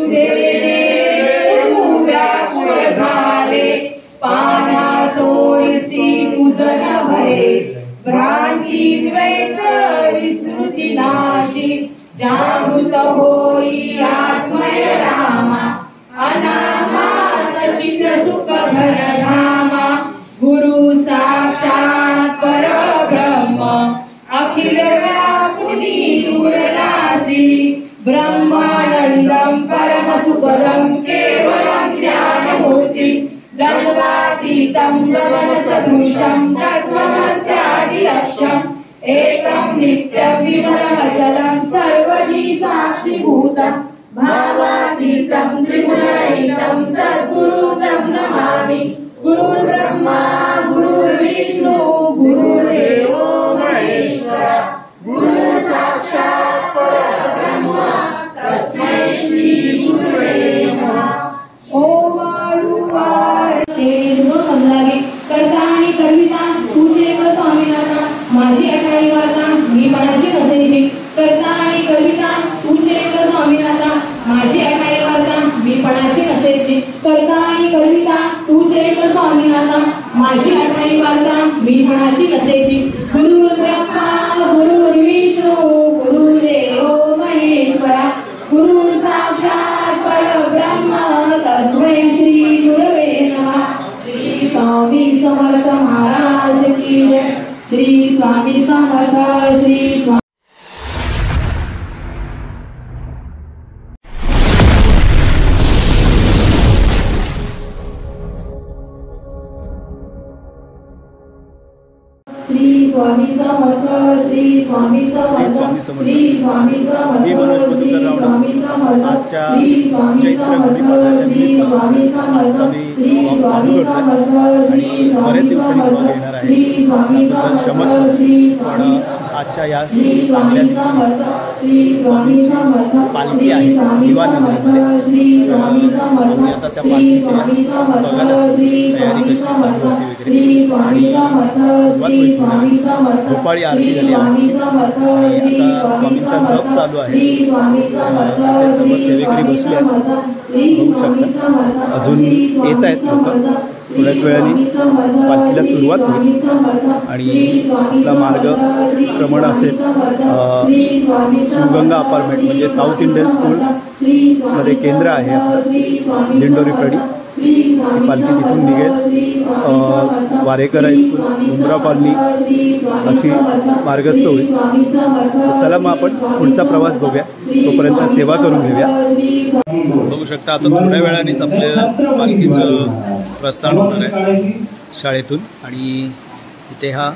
सुदेने व्याकुळ झाले पानाचोळसी तुझन भरे भ्रांती द्वैत विस्मृती नाशी जागृत होई आत्मय रामा अनामा सचित सुख घनधामा गुरु साक्षात परब्रह्म अखिल व्यापुनी दूरनासी ब्रह्मानंदं परमसुखदं केवलं ज्ञानमूर्ति द्वन्द्वातीतं गगनसदृशं तत्त्वमस्यादिलक्ष्यम् एकं नित्यं विमलमचलं सर्वधी साक्षीभूतं भावातीतं त्रिगुणरहितं सद्गुरुं नमामि। गुरुर्ब्रह्मा गुरुर्विष्णु गुरुर्देवो महेश्वर गुरु साक्षात् परब्रह्म तस्मै श्री गुरुवे नमः। ओम आळुवारे मंगलागे करता आणि कविता तुझे स्वामीनाथा माझी अठाई वार्ता मी मनाची नसेची करता आणि कविता तुझे स्वामीनाथा माझी अठाई वार्ता मी पणाची नसेची करता आणि कविता तुझे स्वामीनाथा माझी अठाई वार्ता मी पणाची नसेची। गुरुर्ब्रह्मा गुरुर्विष्णु गुरुर्देवो महेश्वरा गुरु साक्षात परब्रह्म तस्मै श्री गुरवे नमः। श्री स्वामी समर्थ महाराज की जय। श्री स्वामी समर्थ श्री स्वामी स्वामी समर्थ श्री स्वामी समर्थ श्री स्वामी समर्थ मी मनोज मधुकर रावणा आजच्या चैत्र गुढीपाडव्याच्या निमित्त आजचा मी ब्लॉग चालू करतो आणि बरेच दिवसांनी ब्लॉग येणार आहे त्याबद्दल क्षमस्व पण आजच्या या चांगल्या दिवशी स्वामींची पालखी आहे दिवानगरीमध्ये आम्ही आता त्या पालखीची बघायला तयारी कशी चालू होती वगैरे आणि सुरुवात होईल भोपाळी आरती झाली आमची आणि आता स्वामींचा जप चालू आहे ते सर्व सेवेकरी बसले आहेत बघू शकता अजून येत आहेत लोक थोड्याच वेळाने पालखीला सुरुवात होईल आणि आपला मार्गक्रमण असेल शिवगंगा अपार्टमेंट म्हणजे साऊथ इंडियन स्कूलमध्ये केंद्र आहे आपलं दिंडोरी कडी ती पालखी तिथून निघेल वारेकर हायस्कूल मुंब्रा कॉलनी अशी मार्गस्थ होईल। चला मग आपण पुढचा प्रवास बघूया तोपर्यंत सेवा करून घेऊया। बघू शकता आता थोड्या वेळानेच आपल्या पालखीचं प्रस्थान होणार आहे शाळेतून आणि इथे हा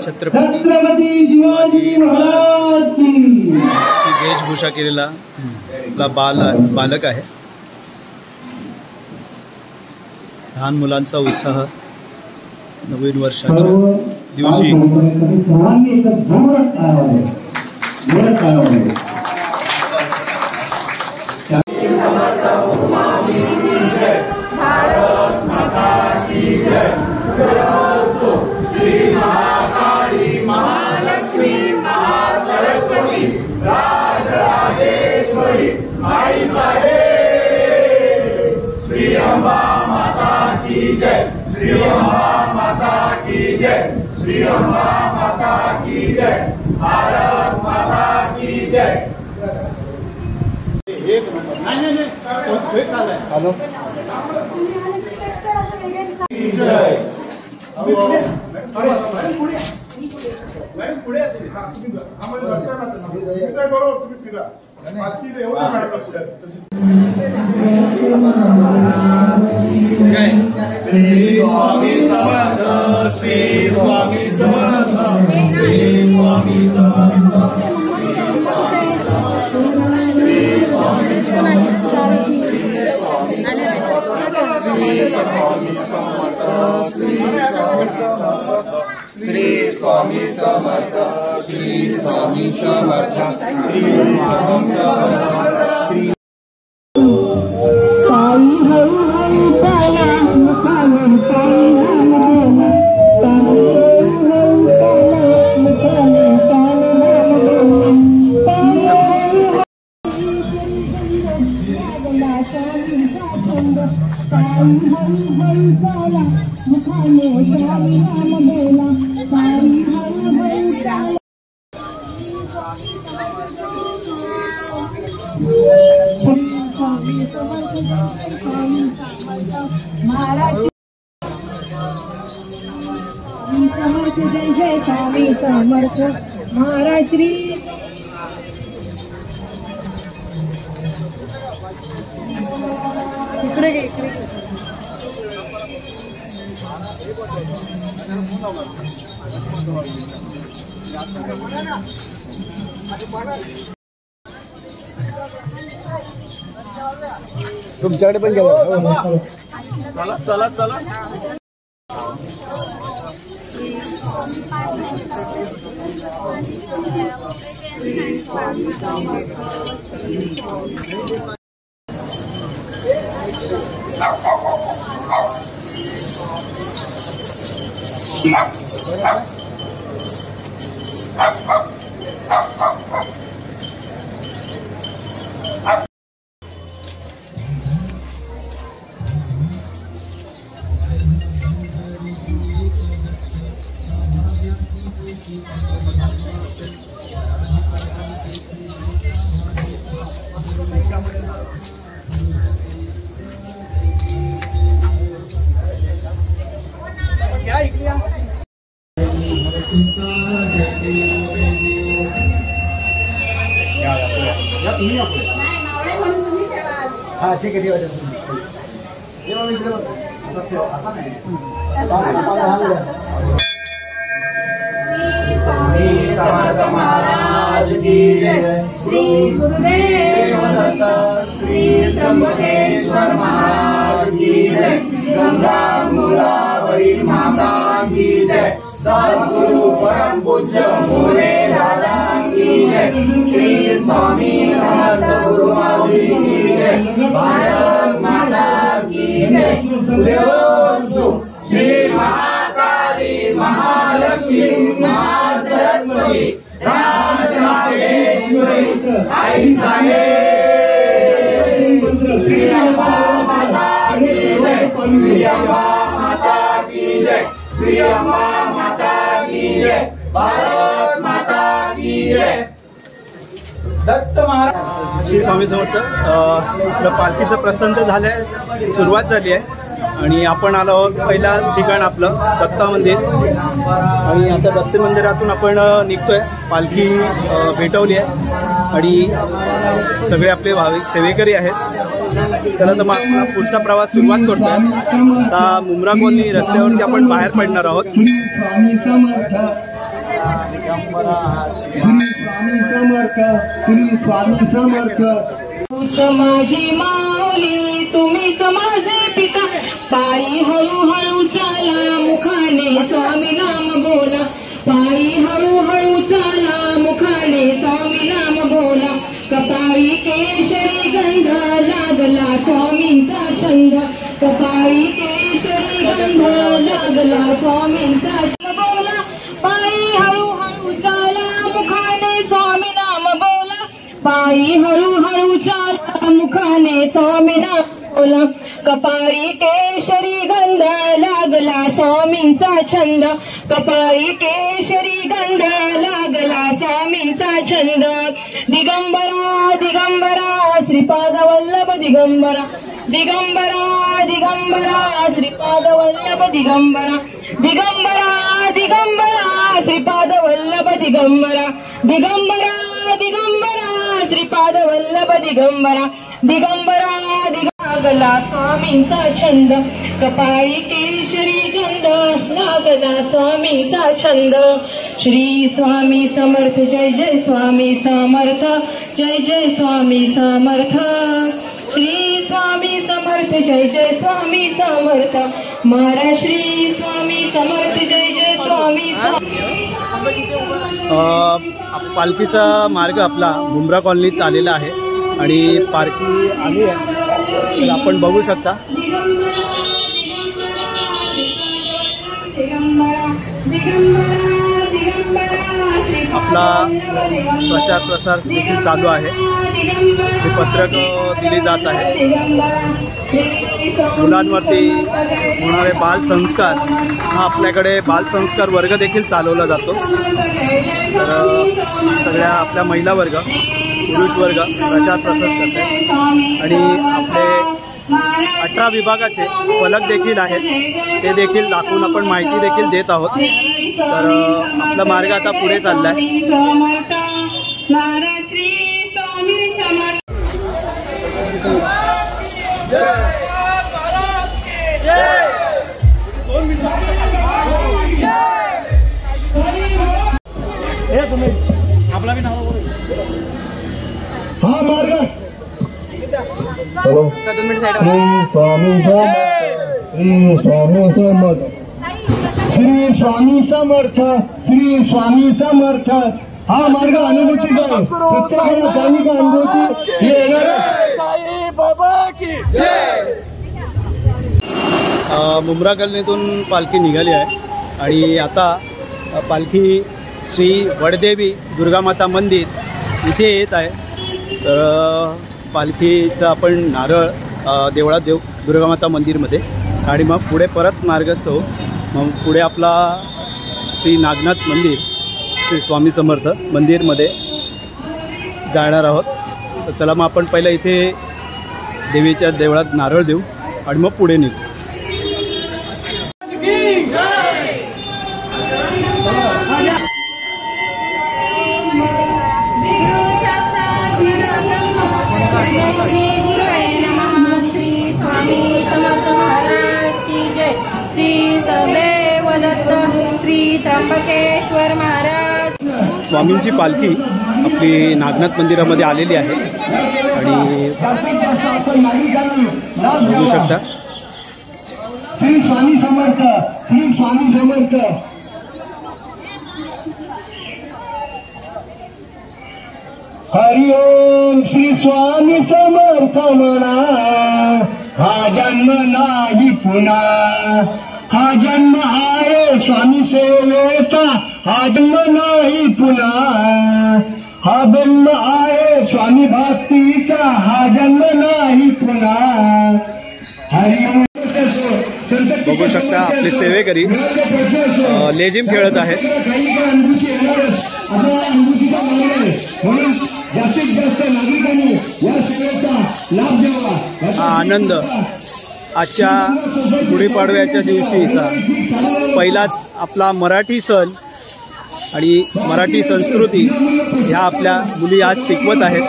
छत्रपती शिवाजी महाराजांची वेशभूषा केलेला आपला बालक आहे। लहान मुलांचा उत्साह नवीन वर्षाच्या दिवशी महालक्ष्मी महासरस्वती राजराजेश्वरी आई साहेब श्री अंबा माता की जय श्री अंबा माता की जय श्री अंबा माता की जय भारत माता की जय। हॅलो श्री स्वामी समर्थ श्री स्वामी समर्थ श्री स्वामी समर्थ श्री स्वामी समर्थ श्री स्वामी समर्थ श्री स्वामी समर्थ श्री समर्थ जय जय स्वामी समर्थ महाराज श्री इकडे तुमच्याकडे पण गेलं. चला चला चला. हाँ ठीक है स्वामी समर्थ महाराज की जय. श्री गुरुदेव दत्त श्री त्र्यंबकेश्वर महाराज की जय. गंगा मूलावरील माता की जय. सद्गुरु परम पूज्य भोले दादा की जय. श्री स्वामी समर्थ गुरु माऊली की जय. भारत माता की जय. देवोस्तु श्री महाकाली महालक्ष्मी महासरस्वती राजराजेश्वरी आई साहेब. श्री अम्बा माता की जय. श्री अम्बा माता की जय. श्री अम्बा माता की जय. भारत माता की जय. दत्त महाराज. श्री स्वामी समर्थ. आपलं पालखीचं प्रस्थान झालंय, सुरुवात झाली आहे आणि आपण आलो आहोत पहिला ठिकाण आपलं दत्ता मंदिर. आणि आता दत्त मंदिरातून आपण निघतोय. पालखी भेटवली आहे आणि सगळे आपले भाविक सेवेकरी आहेत. चला तर मग आपला पुढचा प्रवास सुरुवात करतोय. आता मुंब्रा कॉलनी रस्त्यावरती आपण बाहेर पडणार आहोत. स्वामी समर्थ. स्वामी समर्थ. श्री स्वामी समर्थ. माझी माऊली तुम्हीच माझे पिता. पायी हळूहळू चाला मुखाने स्वामी नाम बोला. पायी हळूहळू चाला मुखाने स्वामी नाम बोला. कपाळी केशरी गंध लागला स्वामींचा छंद. कपाळी केशरी गंध लागला स्वामींचा छंद बोला. पायी हळूहळू चाला मुखाने स्वामी नाम बोला. पायी हळूहळू चाला मुखाने स्वामी नाम बोला. कपाळी केशरी गंध लागला स्वामींचा छंद. कपाळी केशरी गंध लागला स्वामींचा छंद. दिगंबरा दिगंबरा श्रीपाद वल्लभ दिगंबरा. दिगंबरा दिगंबरा श्रीपाद वल्लभ दिगंबरा. दिगंबरा दिगंबरा श्रीपाद वल्लभ दिगंबरा. दिगंबरा दिगंबरा श्रीपाद वल्लभ दिगंबरा. दिगंबरा लागला स्वामींचा छंद. कपाळी केशरी गंध लागला स्वामींचा छंद. श्री स्वामी समर्थ जय जय स्वामी समर्थ. जय जय स्वामी समर्थ. श्री स्वामी समर्थ जय जय स्वामी समर्थ. महाराज श्री स्वामी समर्थ जय जय स्वामी पालखीचा मार्ग आपला मुंब्रा कॉलनीत आलेला आहे आणि पालखी आली आहे तर आपण बघू शकता. दिगंबरा दिगंबरा दिगंबरा आपला प्रचार प्रसार देखील चालू आहे। हे पत्रक दिले जात आहे। मुलांवरती होणारे बालसंस्कार हा आपल्याकडे बालसंस्कार वर्ग देखील चालवला जातो। तर सगळ्या आपल्या महिला वर्ग पुरुष वर्ग प्रचार प्रसार करतात आणि आपले 18 विभागाचे फलक देखील आहेत, ते देखील दाखवून आपण माहिती देखील देत आहोत। तर आपला मार्ग आता पुढे चालला आहे। आपला भी नाव हा मार्ग श्री स्वामी समर्थ श्री स्वामी समर्थ हा मार्ग अनुभूती आहे। प्रत्येकाला धार्मिक अनुभूती येणार बाबा की जय। मुंब्रा गल्लीतून पालखी निघाली आहे आणि आता पालखी श्री वडदेवी दुर्गामाता मंदिर इथे येत आहे। तर पालखीचा आपण नारळ देवळात देऊ दुर्गामाता मंदिरमध्ये आणि मग पुढे परत मार्गस्थ होऊ। मग पुढे आपला श्री नागनाथ मंदिर श्री स्वामी समर्थ मंदिरमध्ये जाणार आहोत। तर चला मग आपण पहिलं इथे देवीच्या देवळात नारळ देऊ आणि मग पुढे निघू। श्री त्र्यंबकेश्वर महाराज। स्वामींची पालखी आपली नागनाथ मंदिरामध्ये आलेली आहे आणि बघू शकता श्री स्वामी समर्थ श्री स्वामी समर्थ। हरि ओम श्री स्वामी समर्थ म्हणा, हा जन्म नाही पुन्हा, हा जन्म आहे स्वामी सेवेचा, हा जन्म नाही पुन्हा, हा जन्म आहे स्वामी भक्तीचा, हा जन्म नाही पुन्हा। हरि ओम। बघू शकता आपले सेवेकरी लेझिम खेळत आहेत। जास्तीत जास्त नागरिकांनी या सेवेचा लाभ घ्यावा। हा आनंद आजच्या गुढीपाडव्याच्या दिवशीचा पहिलाच आपला मराठी सण आणि मराठी संस्कृती ह्या आपल्या मुली आज शिकवत आहेत।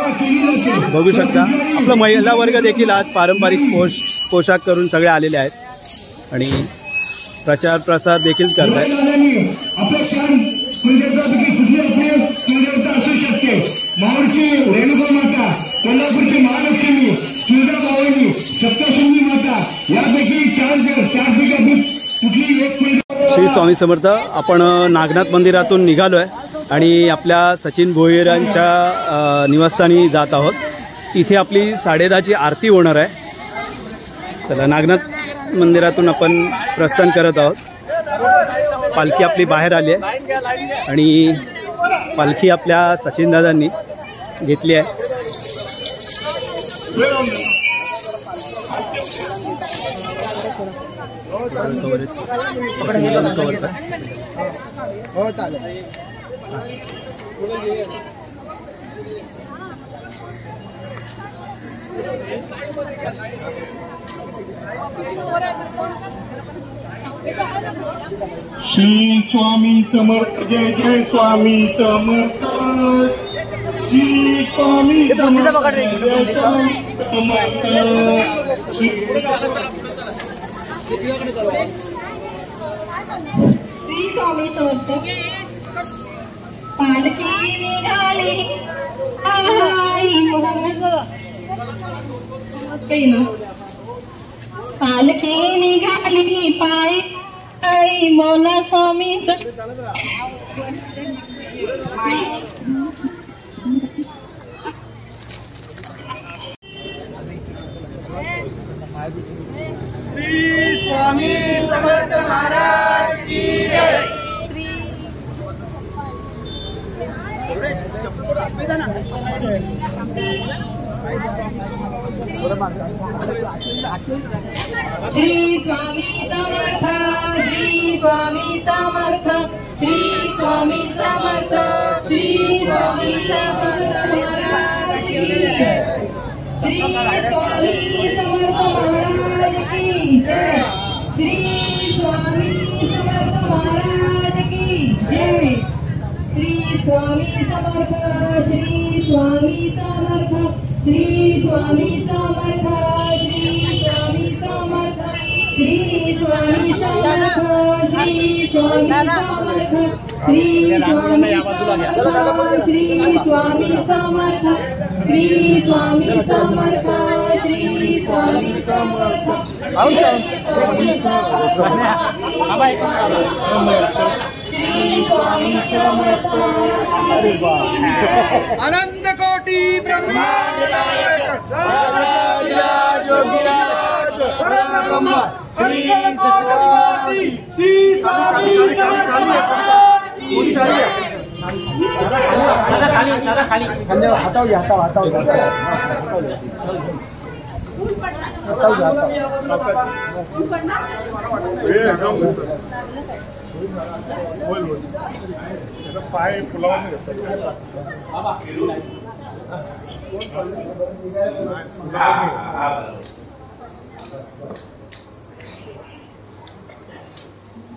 बघू शकता आपला महिला वर्ग देखील आज पारंपरिक पोशाख करून सगळे आलेले आहेत आणि प्रचार प्रसार देखील करत आहेत। मावळची रेणुका माता, कोल्हापूरची महालक्ष्मी, तुळजाभवानी, सप्तशृंगी माता यापैकी चार कुठली एक। श्री स्वामी समर्थ। आपण नागनाथ मंदिरातून निघालो आहे आणि आपल्या सचिन भोईरांच्या निवासस्थानी जात आहोत। इथे आपली 10:30ची आरती होणार आहे। चला नागनाथ मंदिरातून आपण प्रस्थान करत आहोत। पालखी आपली बाहेर आली आहे आणि पालखी आपल्या सचिन दादांनी घेतली आहे। हो चालेल। श्री स्वामी समर्थ जय जय स्वामी समर्थ। श्री स्वामी समर्थ जय समर्थ। श्री स्वामी समर्थ। पालखी निघाली आई पालखी निघाली पाय आई मोला स्वामीच। श्री स्वामी समर्थ महाराज की जय। श्री स्वामी समर्थ, श्री स्वामी समर्थ, श्री स्वामी समर्थ, श्री स्वामी समर्थ महाराज की जय। श्री स्वामी समर्थ महाराज की जय। श्री स्वामी समर्थ महाराज की जय। श्री स्वामी समर्थ, श्री स्वामी समर्थ, श्री स्वामी समर्थ, श्री स्वामी समर्थ, श्री स्वामी समर्थ, श्री स्वामी समर्थ, श्री स्वामी समर्थ, श्री स्वामी समर्थ, श्री स्वामी समर्थ, श्री स्वामी समर्थ, अनंत कोटि ब्रह्मांड नायक योगीराज श्री सतगुरुवासी श्री स्वामी समर्थ महाराज की जय। पाय फुलावून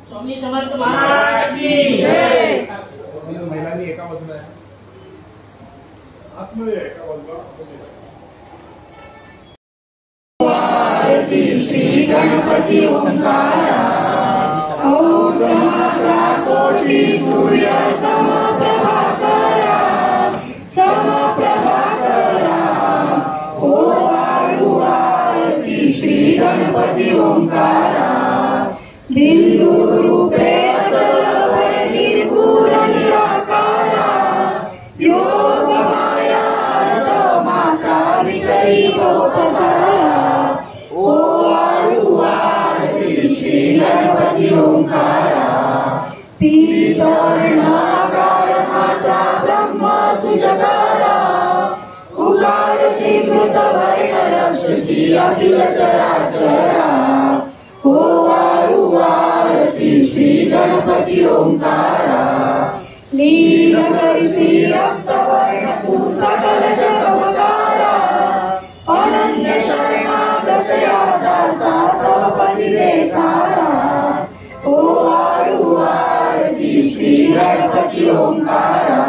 स्वामी समर्थ महाराज की जय। महिलांनी एका बाजूला आतमध्ये एका बाजूला श्री गणपती ओंकारा और्ध्वमात्रा कोटि सूर्य समप्रभाकरा समप्रभाकरा ओ वाळू आरती श्री गणपती ओंकारा बिंदु रूपे अचल भय निर्गुण निराकारा योग माया माता विजयी लोकसारा ओ वाळू आरती श्री गणपती ओंकारा पीतवर्णाकार माता ब्रह्म सुजकारा उकार चिन्मृत वर्ण रक्षसी अखिल चराचरा ओ वाळू आरती श्री गणपती ओंकारा लीन करिसी रक्तवर्ण तू सकल जगवकारा अनन्य शरणागत दासा तव पदी देकारा ओ वाळू आरती श्री गणपती ओंकारा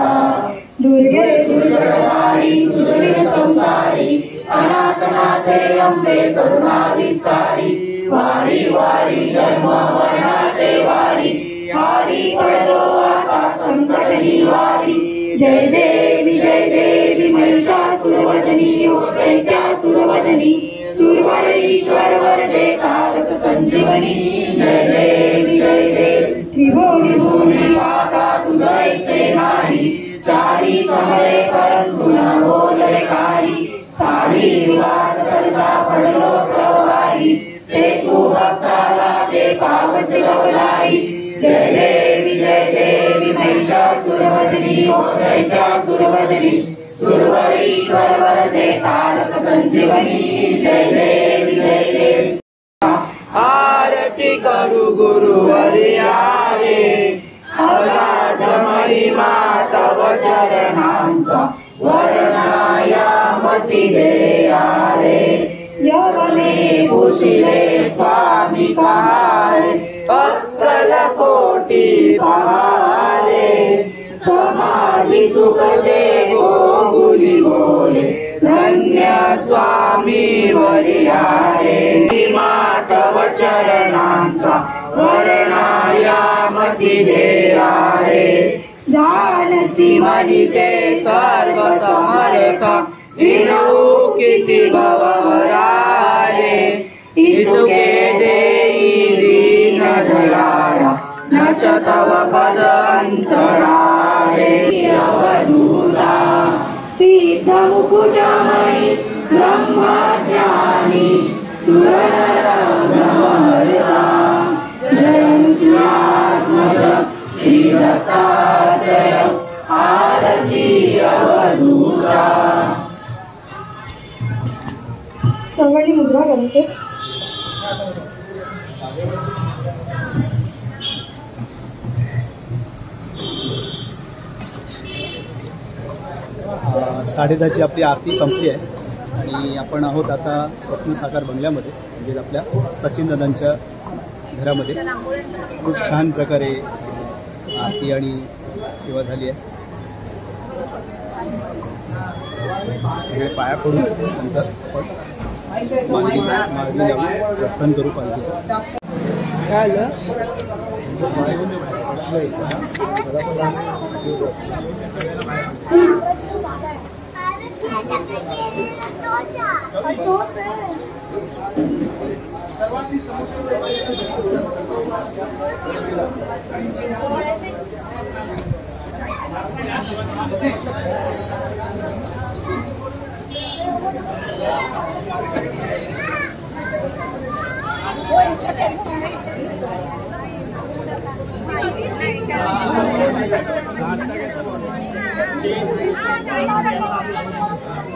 दुर्गे दुर्गणवाणी तुझे संसारी अनाथनाथे अंबे करुणा विस्तारी वारी वारी जन्म वर्णाचे वारी हारी पडलो आता संकट निवारी जय देवी महिषासुरवदनी ओ दैत्यासुरवदनी सुरवर ईश्वर वरदे तारक संजीवनी जय देवी त्रिभुवनी भूमी माता तुझैसे नाही चारी समळे परंतु न बोलले काही सारी वाद करता पडलो प्रवाही ते तू भक्ताला दे पावस गवलाई जय देवी महिषासुरवदनी ओ दैत्यासुरवदनी सुरवर ईश्वर वरदे तारक संजीवनी जय देवी आरती करू गुरुवरी आरे अगाध महिमा तव चरणांचा वर्णायामती दे आरे यवने कुशिले स्वामी कारे अक्कल कोटी पहारे समाधी सुख दे गुणी बोले धन्य स्वामी वरियारे मातव चरणांचा वर्णायामती दे आरे जानसी मनीषे सर्व समर्थ किती भवरारे इतुके देई दीन दयाळा न च तव पद अंतरारे अवधूता सिद्ध मुकुटमणि ब्रह्मज्ञानी सुरनर ब्रह्महर्ता जयंत्यात्मज श्री दत्तात्रय आरती सर्वांनी मुद्रा करायचे. साडेदहाची आपली आरती संपली आहे आणि आपण आहोत आता स्वप्न साकार बंगल्यामध्ये, म्हणजे आपल्या सचिन दादांच्या घरामध्ये. खूप छान प्रकारे आरती आणि सेवा झाली आहे. सगळे पाया पडून नंतर आपण मार्गी लावून प्रस्थान करू पालखीचं.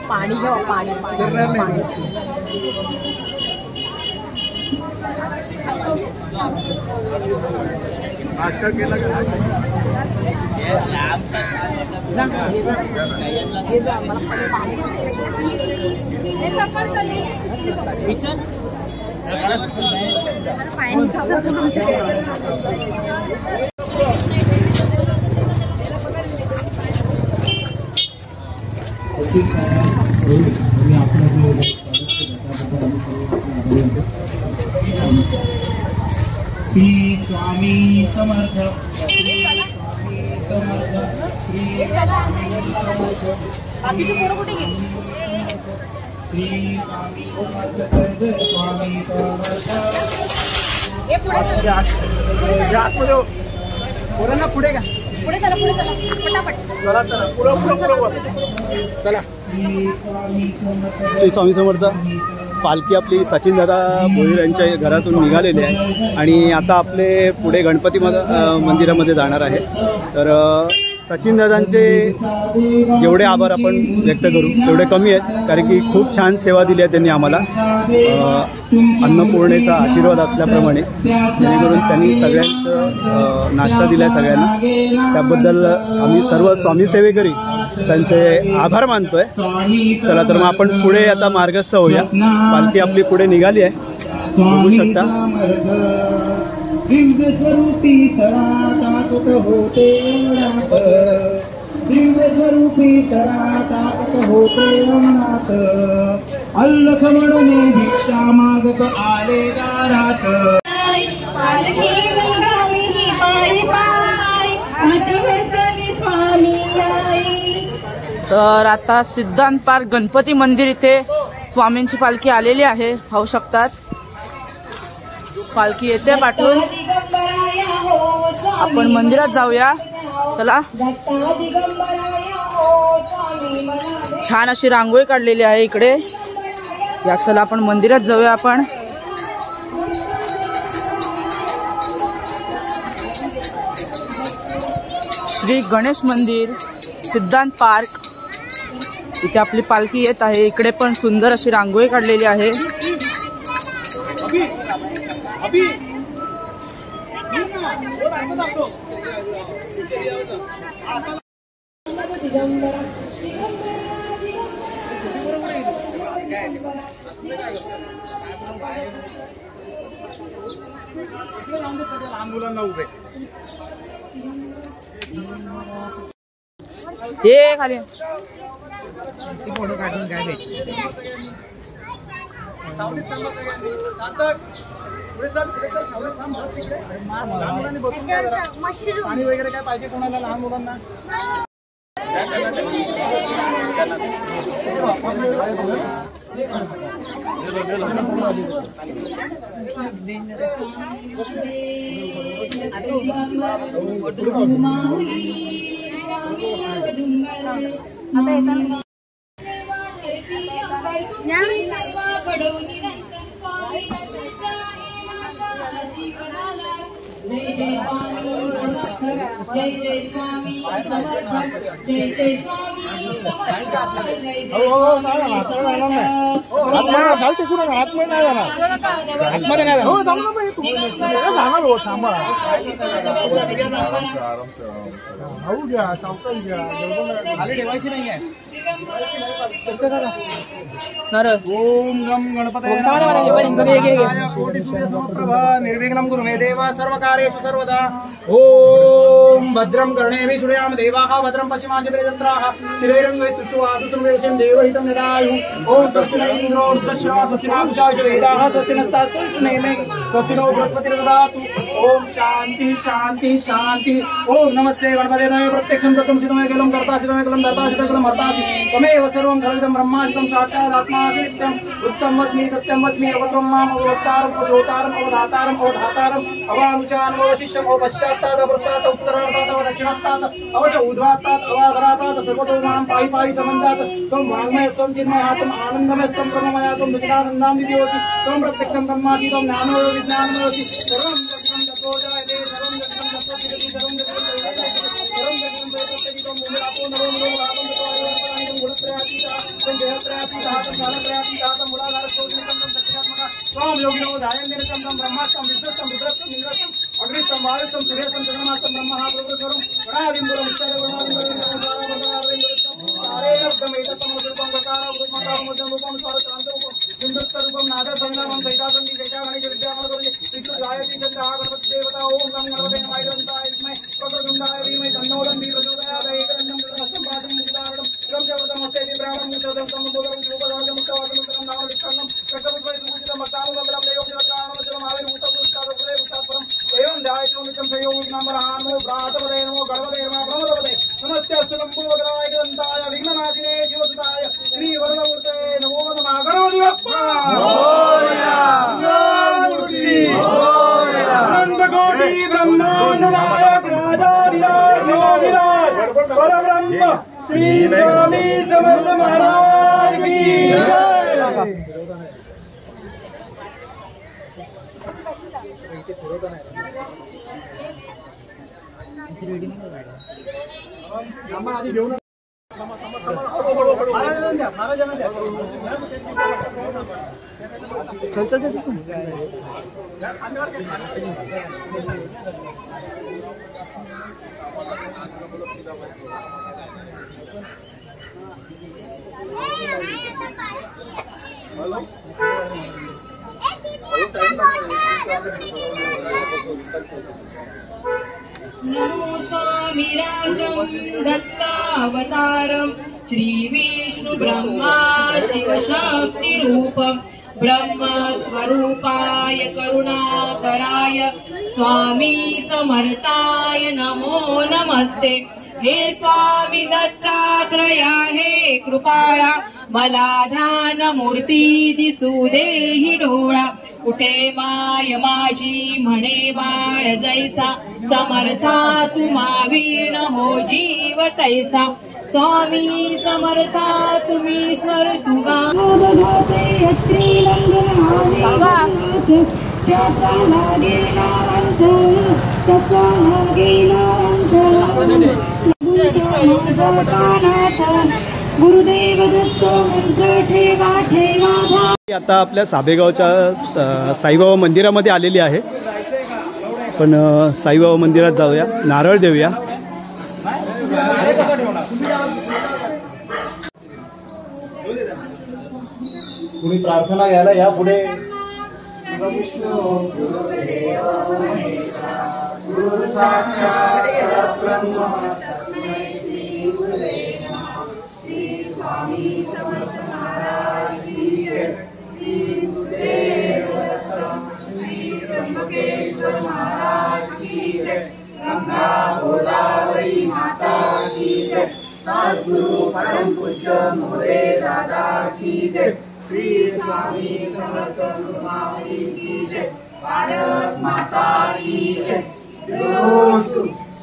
पाणी घ्या, पाणी नाश्ता केला का? श्री स्वामी समर्थ, श्री स्वामी समर्थ, श्री स्वामी समर्थ. बाकीचे पोरं कुठे गेली? श्री स्वामी समर्थ, जय स्वामी समर्थ. हे पुढे पुढे का? पुढे चला, पुढे चला पटापट. चला. श्री स्वामी समर्थ. पालखी आपली सचिन दादा भोईर यांच्या घरातून निघालेली आहे आणि आता आपले पुढे गणपती मंदिरामध्ये जाणार आहे. तर सचिन दादांचे जेवढे आभार आपण व्यक्त करू तेवढे कमी आहेत, कारण की खूप छान सेवा दिली आहे त्यांनी आम्हाला. अन्नपूर्णेचा आशीर्वाद असल्याप्रमाणे जेणेकरून त्यांनी सगळ्यांचं नाश्ता दिला आहे सगळ्यांना. त्याबद्दल आम्ही सर्व स्वामी सेवेकरी त्यांचे आभार मानतोय. चला तर मग आपण पुढे आता मार्गस्थ होऊया. पालखी आपली पुढे निघाली आहे, बघू शकता. दिव्य स्वरूपी सराताकत होते नाथ, दिव्य स्वरूपी सराताकत होते नाथ. अल्लख म्हणणे भिक्षा मागत आले दारात. तर आता सिद्धांत पार्क गणपती मंदिर इथे स्वामींची पालखी आलेली आहे, पाहू शकतात. पालखी येते पाठवून. आपण मंदिरात जाऊया. चला. छान अशी रांगोळी काढलेली आहे इकडे. या चला आपण मंदिरात जाऊया. आपण श्री गणेश मंदिर सिद्धांत पार्क इथे आपली पालखी येत आहे. इकडे पण सुंदर अशी रांगोळी काढलेली आहे. ते खाली फोटो काढून काय भेट. पाणी वगैरे काय पाहिजे कोणाला लहान मुलांना? जय जय स्वामी समर्थ, जय जय स्वामी ओम गम गणपतये निर्विघ्नं कुरु मे देव सर्वकार्येषु सर्वदा। ओम भद्रं कर्णेभिः शृणुयाम देवाः भद्रं पश्चिमाशभिर्यजन्त्राः स्थिरैरङ्गैस्तुष्ट्वासुतनुवेशं देवहितं यदायुः। ओम स्वस्ति न इन्द्रो वृद्धश्रवा स्वस्ति नामुषा वेदाः स्वस्ति नस्तास्तुष्टुनेमे स्वस्ति नो बृहस्पतिर्ददातु। ओम शांति शांति शांति। ओम नमस्ते गणपते नमः प्रत्यक्षं तत्त्वं सिद्धमय केवलं कर्तासि तमय केवलं धर्तासि केवलं हर्तासि त्वमेव सर्वं खलविदं ब्रह्मासितं साक्षात् आत्मासि नित्यं उत्तमं वच्मि सत्यं वच्मि अवत्वं माम् अवक्तारम् अवश्रोतारम् अवधातारम् अवधातारम् अवानुचान् अवशिष्यम् अवपश्चात्तात् अवस्तात् उत्तरार्धात् अवदक्षिणात्तात् अवच ऊर्ध्वात्तात् अवाधरात्तात् सर्वतो मां पाहि पाहि समन्तात् त्वं वाङ्मयस्त्वं चिन्मयः त्वम् आनन्दमयस्त्वं ब्रह्ममयः त्वं सच्चिदानन्दां विद्योऽसि त्वं प्रत्यक्षं ब्रह्मासि त्वं ज्ञानो विज्ञानमयोऽसि सर्वं जगतं ततो जायते सर्वं जगतं ततो जगति सर्वं जगतं ततो जायते सर्वं जगतं ततो जगति त्वं मूलापो नरो नरो रामं ततो आयुर्वर्तमानं गुणत्रयातीतः त्वं जयत्रयातीतः त्वं कालत्रयातीतः त्वं मूलाधारस्तोषितं त्वं सच्चिदात्मकः त्वं योगिनो ध्यायन्निरतं त्वं ब्रह्मास्तं विद्वत्तं रुद्रस्तं इन्द्रस्तं अग्निस्तं वायुस्तं सूर्यस्तं चन्द्रमास्तं ब्रह्मः प्रभुस्वरं गणादिं रूपम नादा संगमम सैतासंधि सैतागणेश विद्यामलगुरुजी विष्णु गायत्री चंद्रः गणपति देवता ओम गं गणपते नमः इदंताय विद्महे वक्रतुण्डाय धीमहि तन्नो दन्ति प्रचोदयात् एकदन्तं प्रथमस्तं पादं मुक्तारणं गं जगतमस्ते ब्राह्मणं मुक्तदं तं बोधं रूपदानं मुक्तवादनं नाम लिखनं चक्रपुष्पै सुपूजितं भक्तानुगमनं देवोग्रताणं आविर्भूतं मुक्तादुपदे मुक्तापरं एवं ध्यायतो नित्यं प्रयोग नामरहानो भ्रातपदे नमो गणपते नमः ब्रह्मपदे नमस्ते अस्तुलंबोदराय गन्ताय विघ्ननाशिने शिवसुताय श्री वरदमूर्ते नमो नमः गणपति बप्पा अनंतकोटि ब्रह्मांड नायक राजाधिराज योगिराज परब्रह्म श्री स्वामी समर्थ महाराज की जय। चल चल चल नमो स्वामिराजं दत्तावतारं श्री विष्णु ब्रह्मा शिवशक्तिरूपं ब्रह्मस्वरूपाय करुणाकराय स्वामी समर्थाय नमो नमस्ते। हे स्वामी दत्तात्रया हे कृपाळा मला ध्यान मूर्ती दिसू देहि डोळा कुठे माय माझी म्हणे बाळ जैसा समर्था तुम्हा वीण हो जीव तैसा स्वामी समर्था तुम्ही स्मरतुगा गुरुदेव दत्त मंत्र ठेवा ठेवा। आता आपल्या साबेगावच्या साईबाबा मंदिरामध्ये आलेली आहे, पण साईबाबा मंदिरात जाऊया, नारळ देऊया। कुणी प्रार्थना घ्यायला या पुढे। गुरु साक्षात परब्रह्म तस्मै श्री गुरुवे नमः। श्री स्वामी समर्थ महाराज की जय। श्री गुरुदेव दत्त श्री त्र्यंबकेश्वर महाराज की जय। गंगा गोदावरी माता की जय। सद्गुरु परम पूज्य मोरे दादा की जय। श्री स्वामी समर्थ गुरुमावली की जय। भारत माता की जय।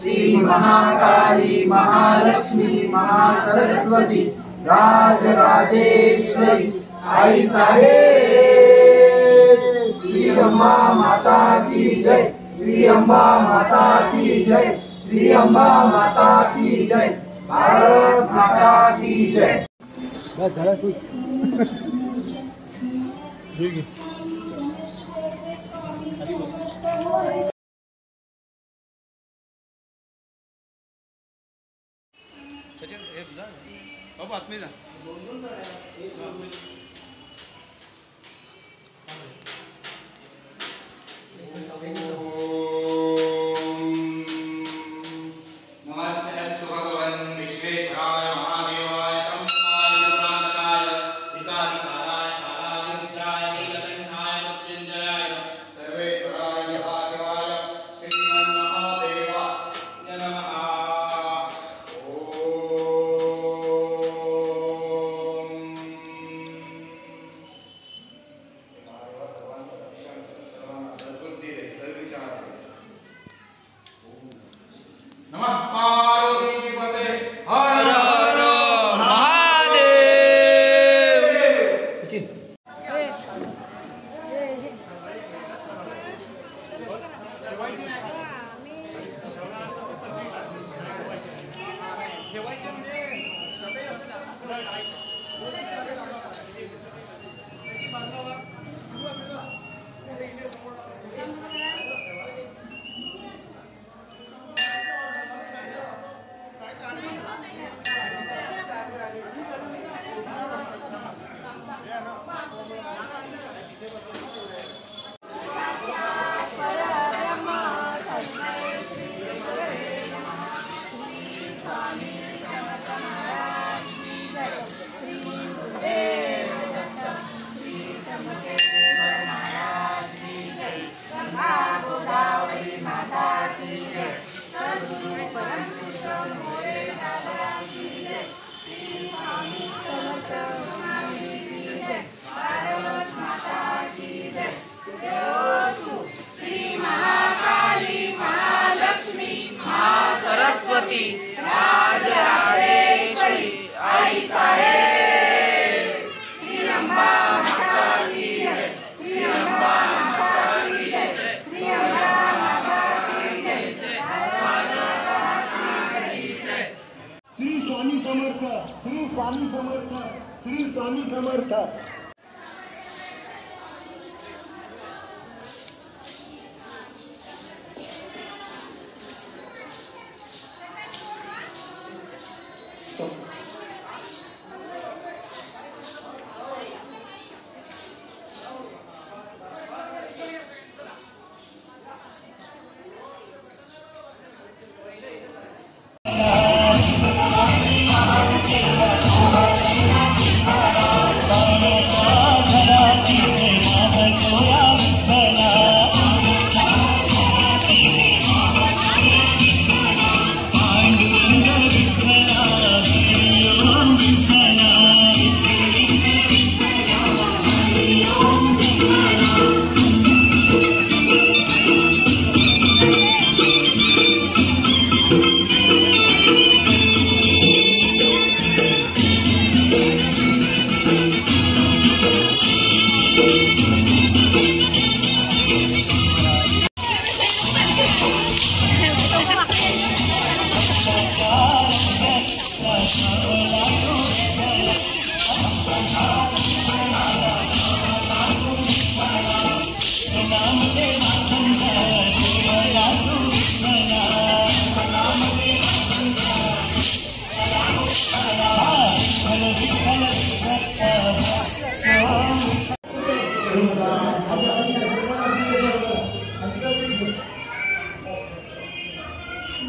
श्री महाकाली महालक्ष्मी महासरस्वती राजराजेश्वरी आई साहेब। श्री अम्बा माता की जय। श्री अम्बा माता की जय। श्री अम्बा माता की जय। भारत माता की जय। सचिन हे जा बाबू आत में जा नमस्तेस्तु भगवन् विश्वेश्वराय महादेवाय तमसाय प्राणकाय विकारिकाय कालादित्राय नीलकंठाय मृत्युंजयाय सर्वेश्वराय महाशिवाय श्रीमन्महादेवाय नमः। नमः पार्वतीपते हर हर महादेव। सचिन सरस्वती राजराजेश्वरी आई साहेब श्री अम्बा माता की जय। श्री अम्बा माता की जय। श्री अम्बा माता की जय। श्री स्वामी समर्थ, श्री स्वामी समर्थ, श्री स्वामी समर्थ।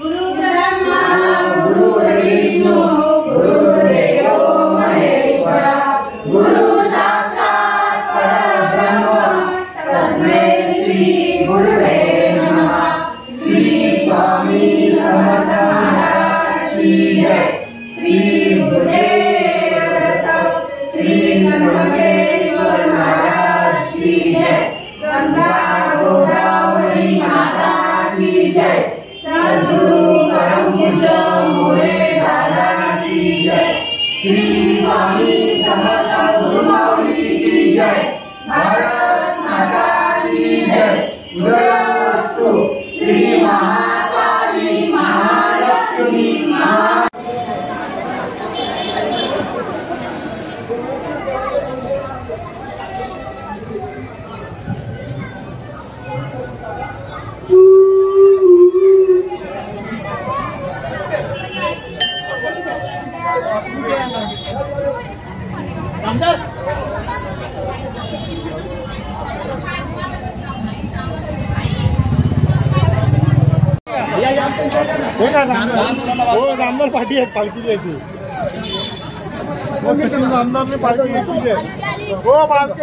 गुरु ब्रह्मा गुरु विष्णु गुरुदेवो महेश्वरा गुरु साक्षात् परब्रह्म तस्मै श्री गुरुवे नमः। श्री स्वामी समर्थ महाराज की जय। श्री गुरुदेव दत्त श्री नर्मदेश्वर महाराज की जय। गंगा गोदावरी माता की जय। सद्गुरु परम पूज्य मोरे दादा की जय। श्री स्वामी समर्थ गुरुमाऊली की जय। भारत माता की जय। उदयस्तु श्री महाकाली महालक्ष्मी महा आमदार पार्टी आहेत पालखी द्यायची सचिन आमदारने पालखी घेतली आहे हो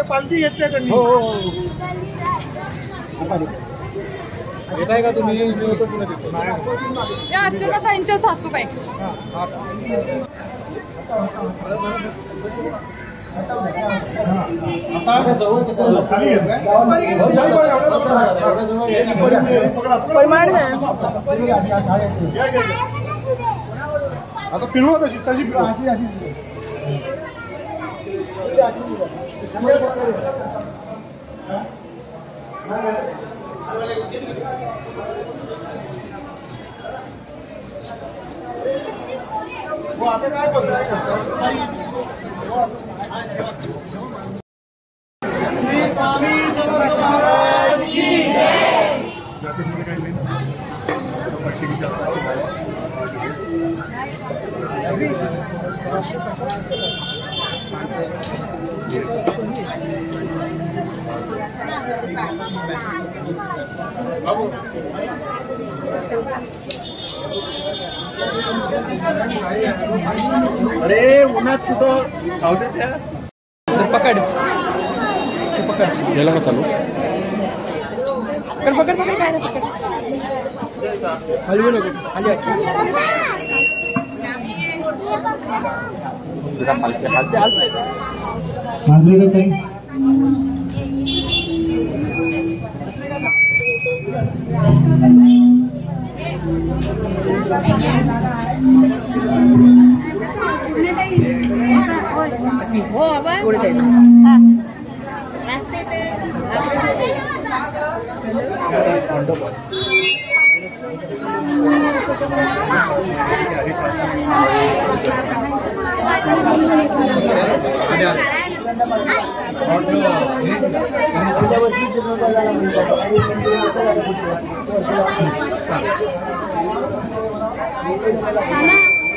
पालखी घेतली येताय का तुम्ही या अर्चना ताईंच्या सासूबाई आता जवळ कसं खाली येत आता फिरवा तशी फिरवा आता काय अरे उन्हात कुठं पकड गेला का चालू पकड काय रे पकड हलवू नको खाली पुढे साईड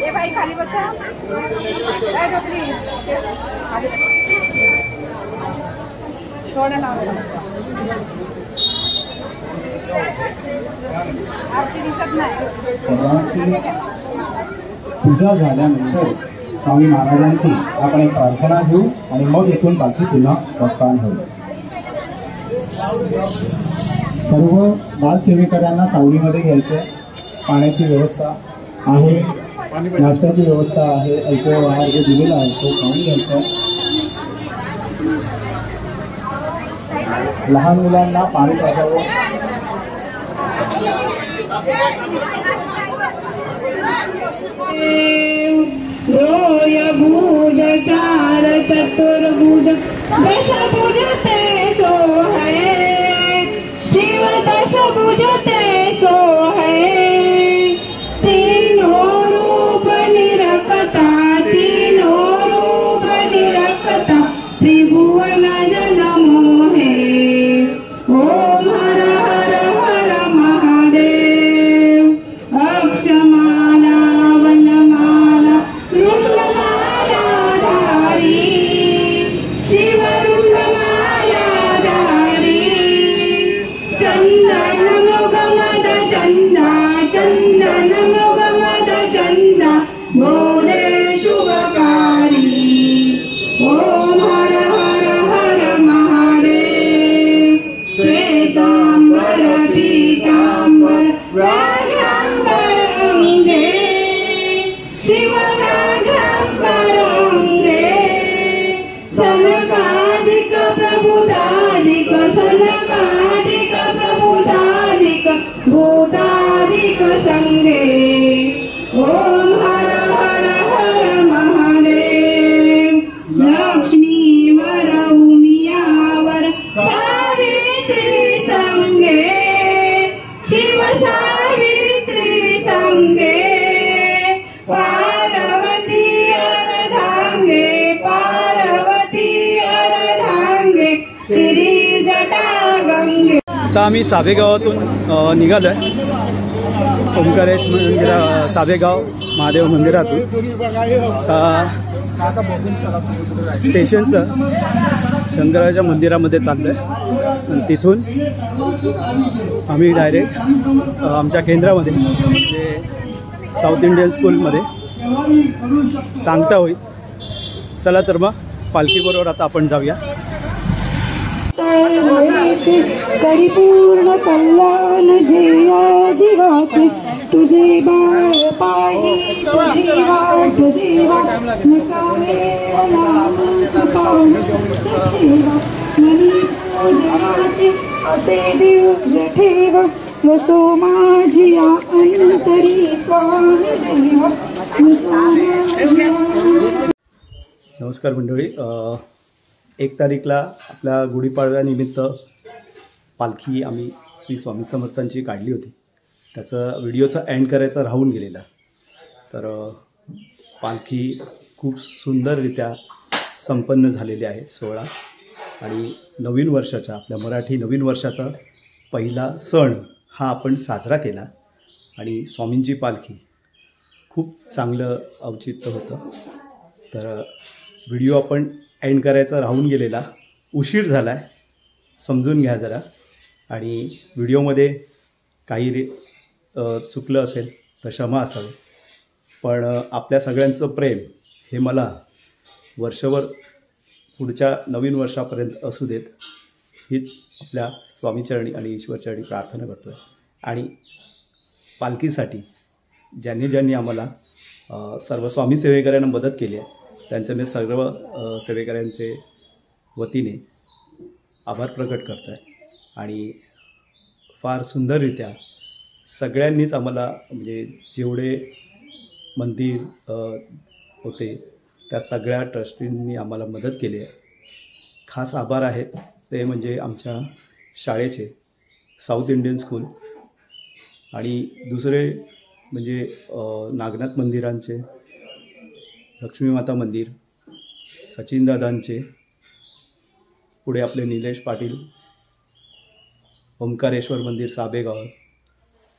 ये भाई खाली बसा काय झोपली थोडं नाव आरती दिसत नाही पूजा झाल्यानंतर स्वामी महाराजांची आपण एक प्रार्थना घेऊ आणि मग इथून बाकी पुन्हा प्रस्थान होईल. सर्व बालसेवेकरांना सावलीमध्ये घ्यायचं. पाण्याची व्यवस्था आहे, नाश्त्याची व्यवस्था आहे, अल्कोहोल आहार जे दिलेला आहे तो खाऊन घ्यायचा. लहान मुलांना पाणी पाजावं. रोय भुज चार चतुर्भुज दशभुज ते सो है शिव दशभुज ते सो है तीनों रूप निरखता तीनों रूप निरखता त्रिभुवन जन मोहे ओम हर हर हर महादेव अक्षमाला वनमाला रुद्रमाला धारी शिव रुद्रमाला धारी चंदन मृगमद चंदा चंदन मृगमद चंदा बोले शुभकारी ओम हर हर हर महादेव श्वेतांबर पीतांबर व्याघ्रांबर अंगे शिव व्याघ्रांबर अंगे सनकादिक प्रभुदादिक सनकादिक प्रभुदादिक भूतादिक संगे ओम हर हर हर महादेव लक्ष्मी वर उमियावर सावित्री संगे शिव सावित्री संगे पार्वती अर्धांगे पार्वती अर्धांगे श्री जटा गंगे. आता आम्ही साबेगावातून निघालो आहे ओंकारेश मंदिरा साबेगाव महादेव मंदिरातून. स्टेशनचं शंकराच्या मंदिरामध्ये चाललो आहे आणि तिथून आम्ही डायरेक्ट आमच्या केंद्रामध्ये म्हणजे साऊथ इंडियन स्कूलमध्ये सांगता होईल. चला तर मग पालखीबरोबर आता आपण जाऊया. परिपूर्ण कल्याण ध्येया जीवाचे तुझे बाळ पाणी तुझी वाट देवा असे दिव्य ठेव वसो माझी अंतरी स्वामी देवा. नमस्कार मंडळी. 1 तारीखला आपल्या गुढीपाडव्यानिमित्त पालखी आम्ही श्री स्वामी समर्थांची काढली होती. त्याचं व्हिडिओचा एंड करायचा राहून गेलेला. तर पालखी खूप सुंदररित्या संपन्न झालेली आहे सोहळा. आणि नवीन वर्षाचा आपल्या मराठी नवीन वर्षाचा पहिला सण हा आपण साजरा केला. आणि स्वामींची पालखी खूप चांगलं औचित्य होतं. तर व्हिडिओ आपण एंड करायचा राहून गेलेला, उशीर झाला आहे, समजून घ्या जरा. आणि व्हिडिओमध्ये काही चुकलं असेल तर क्षमा असावी. पण आपल्या सगळ्यांचं प्रेम हे मला वर्षभर पुढच्या नवीन वर्षापर्यंत असू देत, हीच आपल्या स्वामीचरणी आणि ईश्वरचरणी प्रार्थना करतो आहे. आणि पालखीसाठी ज्यांनी आम्हाला सर्व स्वामी सेवेकऱ्यांना मदत केली आहे त्यांचं मी सर्व सेवेकऱ्यांचे वतीने आभार प्रकट करतो आहे. आणि फार सुंदररित्या सगळ्यांनीच आम्हाला म्हणजे जेवढे मंदिर होते त्या सगळ्या ट्रस्टींनी आम्हाला मदत केली आहे. खास आभार आहेत ते म्हणजे आमच्या शाळेचे साऊथ इंडियन स्कूल आणि दुसरे म्हणजे नागनाथ मंदिरांचे, लक्ष्मी माता मंदिर, सचिन दादांचे, पुढे आपले निलेश पाटील, ओंकारेश्वर मंदिर साबेगाव,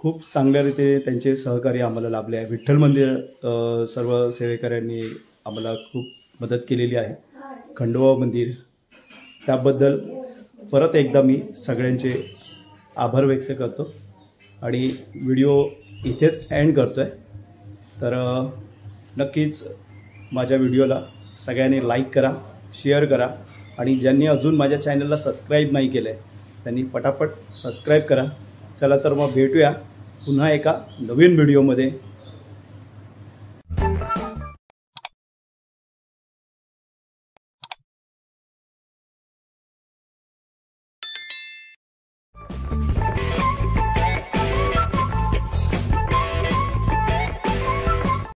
खूप चांगल्या रीते त्यांचे सहकार्य आम्हाला लाभले आहे. विठ्ठल मंदिर सर्व सेवेकऱ्यांनी आम्हाला खूप मदत केलेली आहे. खंडोबा मंदिर, त्याबद्दल परत एकदा मी सगळ्यांचे आभार व्यक्त करतो. आणि व्हिडिओ इथेच एंड करतो आहे. तर नक्कीच माझ्या व्हिडिओला सगळ्यांनी लाईक करा, शेअर करा. आणि ज्यांनी अजून माझ्या चॅनलला सबस्क्राईब नाही केलं आहे त्यांनी पटापट सबस्क्राईब करा. चला तर मग भेटूया पुन्हा एका नवीन व्हिडिओमध्ये.